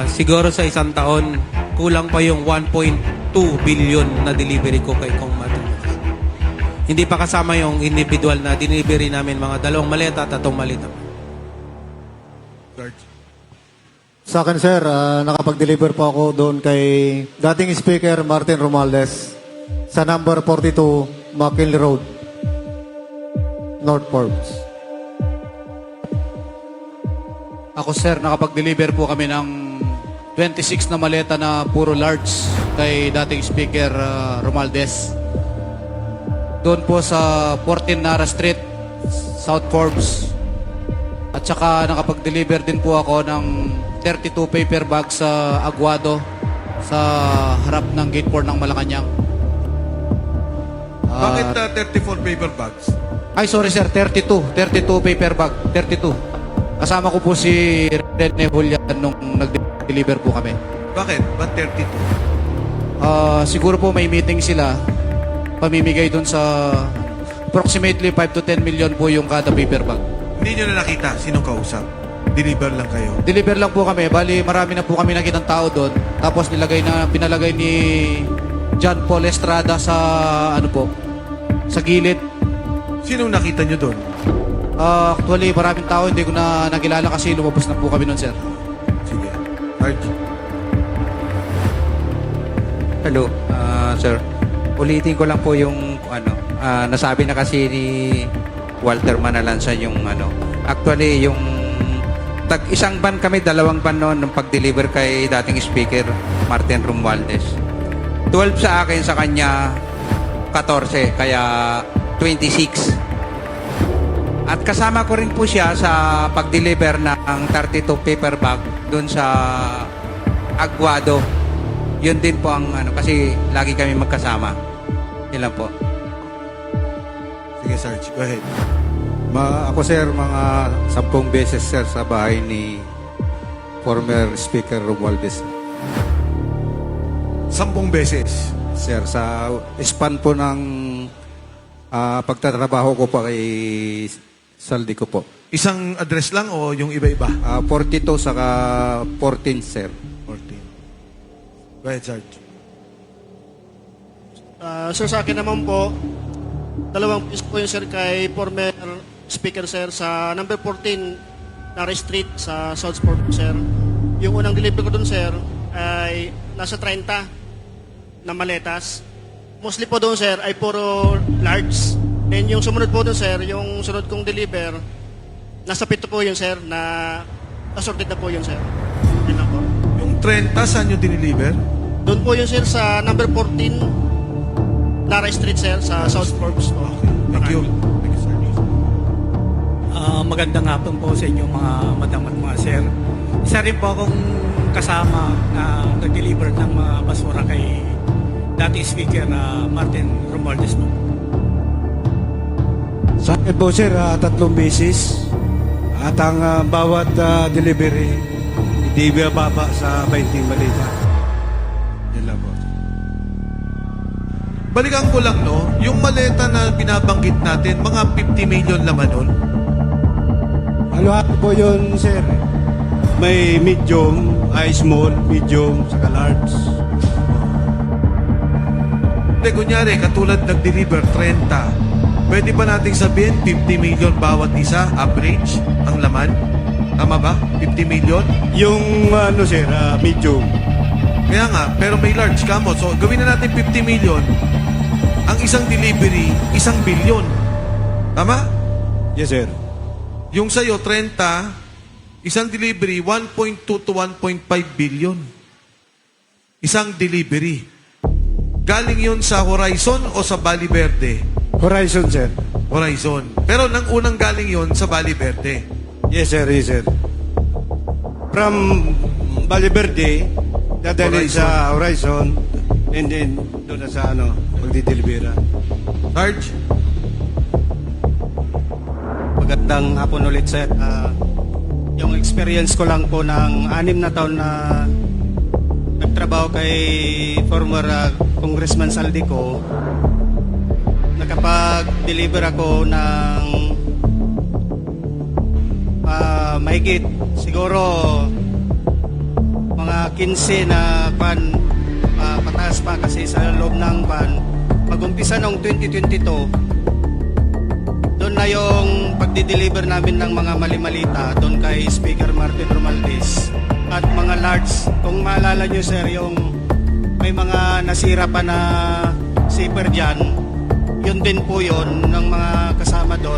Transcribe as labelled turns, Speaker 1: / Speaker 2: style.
Speaker 1: Siguro sa isang taon, kulang pa yung 1.2 billion na delivery ko kay Kong Matumas. Hindi pa kasama yung individual na delivery namin, mga 2 maleta at 3 maleta.
Speaker 2: George.
Speaker 3: Sa akin, sir, nakapag-deliver po ako doon kay dating Speaker Martin Romualdez sa number 42 McKinley Road, North Forbes.
Speaker 4: Ako sir, nakapag-deliver po kami ng 26 na maleta na puro large kay dating Speaker Romualdez. Doon po sa 14 Nara Street, South Forbes. At saka nakapag-deliver din po ako ng 32 paper bags sa Aguado sa harap ng Gate 4 ng Malacanang.
Speaker 2: Bakit 34 paper bags?
Speaker 4: Ay, sorry sir, 32 paper bag, 32. Kasama ko po si Rene Julian nung nag-deliver po kami.
Speaker 2: Bakit? Ba't 32?
Speaker 4: Siguro po may meeting sila. Pamimigay dun sa approximately 5 to 10 million po yung kada paper bag.
Speaker 2: Hindi nyo na nakita sinong kausap. Deliver lang kayo.
Speaker 4: Deliver lang po kami. Bali, marami na po kami nakitang tao doon. Tapos pinalagay ni John Paul Estrada sa sa gilid.
Speaker 2: Sinong nakita nyo doon?
Speaker 4: Actually, maraming tao hindi ko na nakilala kasi lumabas na po kami noon, sir.
Speaker 2: Sige. George.
Speaker 5: Hello, sir. Ulitin ko lang po yung nasabi na kasi ni Walter Manalansan yung actually yung isang ban kami, 2 ban noon nung pag-deliver kay dating Speaker Martin Romualdez. 12 sa akin, sa kanya 14, kaya 26. At kasama ko rin po siya sa pag-deliver ng 32 paper bag doon sa Aguado. Yun din po ang kasi lagi kami magkasama. Yun lang po.
Speaker 2: Sige, Sarge. Go ahead.
Speaker 6: Ako sir, mga 10 beses sir sa bahay ni former Speaker Romualdez.
Speaker 2: 10 beses.
Speaker 6: Sir, sa span po ng pagtatrabaho ko pa kay saldi ko po.
Speaker 2: Isang address lang o yung iba-iba?
Speaker 6: 42 saka 14 sir.
Speaker 2: 14. Go ahead, Sarge.
Speaker 7: Sir, sa akin naman po, 2 piece po yung sir kay former Speaker sir sa number 14 Nara Street sa Southport sir. Yung unang delivery ko dun sir ay nasa 30 na maletas. Mostly po doon sir ay puro large. Then yung sumunod po doon sir, yung sunod kong deliver, nasa 7 po yun sir na assorted na po yun sir. Yun lang po.
Speaker 2: Yung 30, saan nyo diniliver?
Speaker 7: Doon po yun sir sa number 14 Nara Street sir sa South Forbes po.
Speaker 2: Thank you. Thank you, Sarge.
Speaker 8: Magandang hapon po sa inyo mga madam at mga sir. Isa rin po akong kasama na nag-deliver ng mga basura kay dating Speaker Martin Romualdez po.
Speaker 9: Sa akin po sir, 3 beses. At ang bawat delivery, hindi bababa sa 20 malita. Yan lang po.
Speaker 2: Balikan ko lang, no? Yung maleta na binabanggit natin, mga 50 million laman nun.
Speaker 9: Halo-halo po yun sir. May medium, small, medium, saka large.
Speaker 2: Hindi, kunyari, katulad nag-deliver 30. Pwede ba nating sabihin 50 million bawat isa, average, ang laman? Tama ba? 50 million?
Speaker 9: Yung sir, medium.
Speaker 2: Kaya nga, pero may large kamo. So, gawin na natin 50 million. Ang isang delivery, 1 billion. Tama?
Speaker 9: Yes sir.
Speaker 2: Yung sa'yo, 30, isang delivery, 1.2 to 1.5 billion. Isang delivery. Galing yun sa Horizon o sa Bali Verde?
Speaker 9: Horizon sir.
Speaker 2: Horizon. Pero nang unang galing yun sa Bali Verde.
Speaker 9: Yes sir, yes sir. From Valle Verde, dadalhin sa Horizon, and then doon na sa magdidelibera.
Speaker 2: Sarge?
Speaker 10: Magandang hapon ulit sir. Yung experience ko lang po ng 6 na taon na nagtrabaho kay former Congressman Saldico, nakapag-deliver ako ng mahigit siguro mga 15 na pan pataas pa kasi sa loob ng pan. Mag-umpisa noong 2022, doon na yung pagdi-deliver namin ng mga mali-malita doon kay Speaker Martin Romualdez. At mga large, kung maalala nyo sir, yung may mga nasira pa na zipper dyan, yun din po yun ng mga kasama doon.